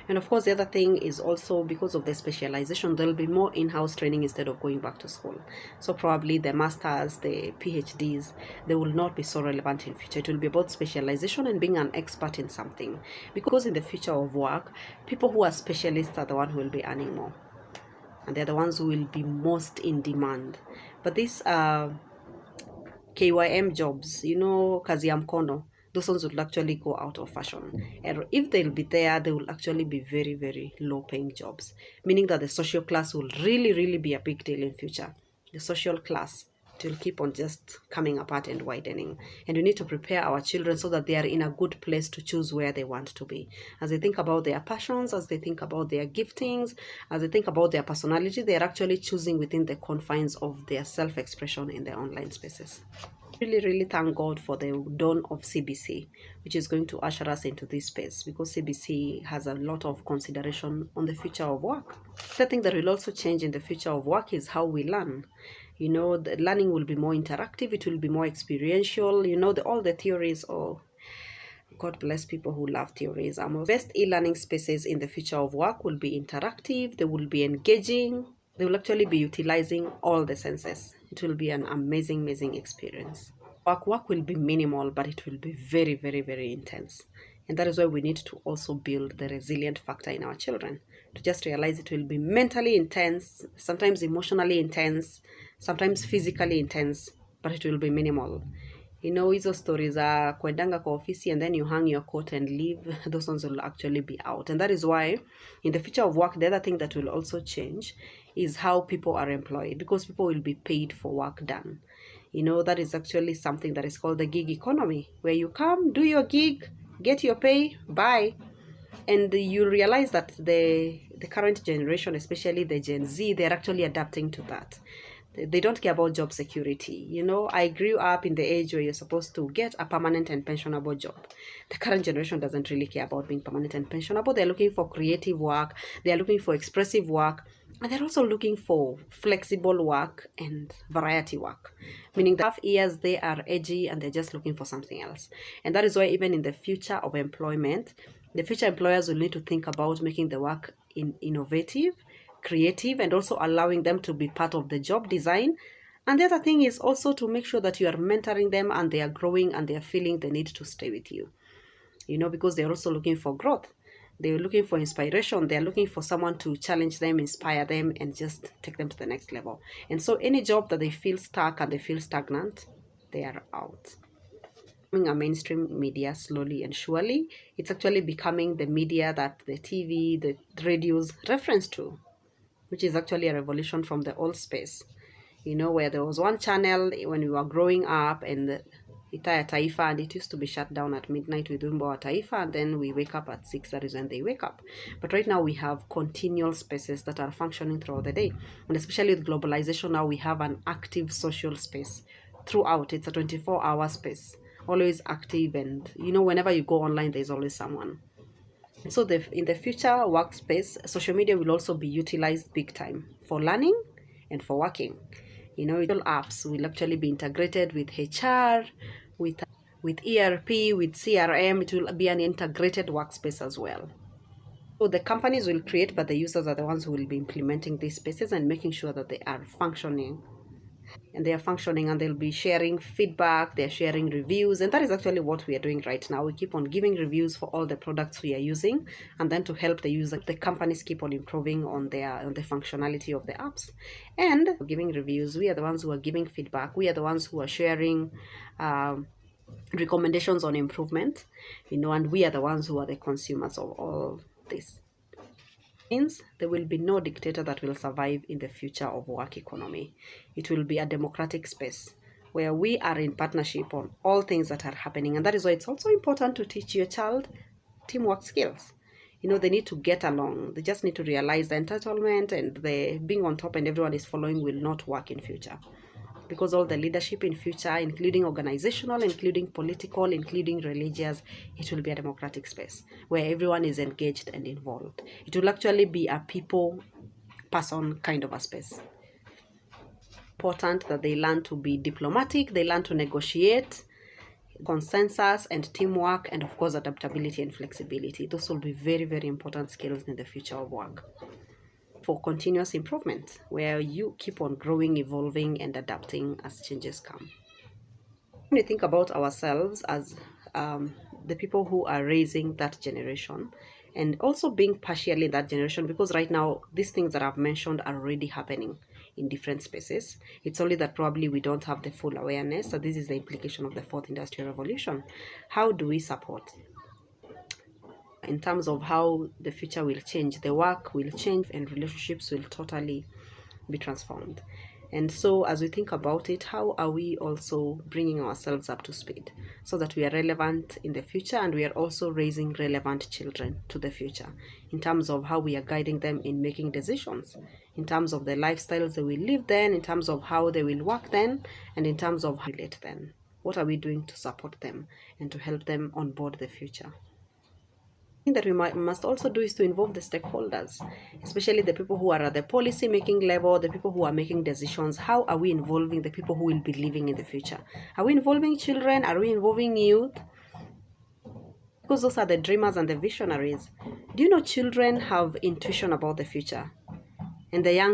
And of course, the other thing is also because of the specialization, there'll be more in-house training instead of going back to school. So probably the masters, the PhDs, they will not be so relevant in future. It will be about specialization and being an expert in something. Because in the future of work, people who are specialists are the ones who will be earning more. And they're the ones who will be most in demand. But these KYM jobs, kazi ya mkono, those ones will actually go out of fashion. And if they'll be there, they will actually be very, very low paying jobs, meaning that the social class will really, really be a big deal in future. The social class, it will keep on just coming apart and widening. And we need to prepare our children so that they are in a good place to choose where they want to be. As they think about their passions, as they think about their giftings, as they think about their personality, they are actually choosing within the confines of their self-expression in their online spaces. Really thank God for the dawn of CBC, which is going to usher us into this space, because CBC has a lot of consideration on the future of work. The thing that will also change in the future of work is how we learn. The learning will be more interactive, it will be more experiential. All the theories, God bless people who love theories. Best e-learning spaces in the future of work will be interactive, they will be engaging, they will actually be utilizing all the senses. It will be an amazing experience. Work will be minimal, but it will be very, very, very intense. And that is why we need to also build the resilient factor in our children, to just realize it will be mentally intense, sometimes emotionally intense, sometimes physically intense, but it will be minimal. Hizo stories are kwendanga kwa ofisi and then you hang your coat and leave, those ones will actually be out. And that is why in the future of work, the other thing that will also change is how people are employed, because people will be paid for work done. That is actually something that is called the gig economy, where you come, do your gig, get your pay, bye. And you realize that the current generation, especially the Gen Z, they're actually adapting to that. They don't care about job security. I grew up in the age where you're supposed to get a permanent and pensionable job. The current generation doesn't really care about being permanent and pensionable. They're looking for creative work. They're looking for expressive work. And they're also looking for flexible work and variety work. Meaning that half years they are edgy and they're just looking for something else. And that is why even in the future of employment, the future employers will need to think about making the work innovative, creative, and also allowing them to be part of the job design. And the other thing is also to make sure that you are mentoring them and they are growing and they are feeling the need to stay with you. Because they're also looking for growth. They're looking for inspiration. They're looking for someone to challenge them, inspire them, and just take them to the next level. And so any job that they feel stuck and they feel stagnant, they are out. A mainstream media slowly and surely. It's actually becoming the media that the TV, the radios reference to, which is actually a revolution from the old space. Where there was one channel when we were growing up, and Itaya Taifa, and it used to be shut down at midnight with Wimbo wa Taifa, and then we wake up at 6, that is when they wake up. But right now we have continual spaces that are functioning throughout the day. And especially with globalization, now we have an active social space throughout. It's a 24-hour space, always active, and whenever you go online, there's always someone. So in the future workspace, social media will also be utilized big time for learning and for working. Apps will actually be integrated with HR, with ERP, with CRM. It will be an integrated workspace as well. So the companies will create, but the users are the ones who will be implementing these spaces and making sure that they are functioning. And they are functioning, and they'll be sharing feedback, they're sharing reviews. And that is actually what we are doing right now. We keep on giving reviews for all the products we are using, and then to help the user, the companies keep on improving on the functionality of the apps. And giving reviews, we are the ones who are giving feedback. We are the ones who are sharing recommendations on improvement, and we are the ones who are the consumers of all this. Means there will be no dictator that will survive in the future of work economy. It will be a democratic space where we are in partnership on all things that are happening. And that is why it's also important to teach your child teamwork skills. They need to get along. They just need to realize the entitlement and the being on top and everyone is following will not work in future. Because all the leadership in future, including organizational, including political, including religious, it will be a democratic space where everyone is engaged and involved. It will actually be a people person kind of a space. Important that they learn to be diplomatic, they learn to negotiate, consensus and teamwork, and of course adaptability and flexibility. Those will be very, very important skills in the future of work. For continuous improvement, where you keep on growing, evolving, and adapting as changes come. When we think about ourselves as the people who are raising that generation, and also being partially in that generation, because right now these things that I've mentioned are already happening in different spaces. It's only that probably we don't have the full awareness. So this is the implication of the fourth industrial revolution. How do we support in terms of how the future will change? The work will change and relationships will totally be transformed. And so as we think about it, how are we also bringing ourselves up to speed so that we are relevant in the future, and we are also raising relevant children to the future in terms of how we are guiding them in making decisions, in terms of the lifestyles they will live then, in terms of how they will work then, and in terms of how they relate then. What are we doing to support them and to help them on board the future? That we must also do is to involve the stakeholders, especially the people who are at the policy making level, the people who are making decisions. How are we involving the people who will be living in the future? Are we involving children? Are we involving youth? Because those are the dreamers and the visionaries. Do you know children have intuition about the future? And the young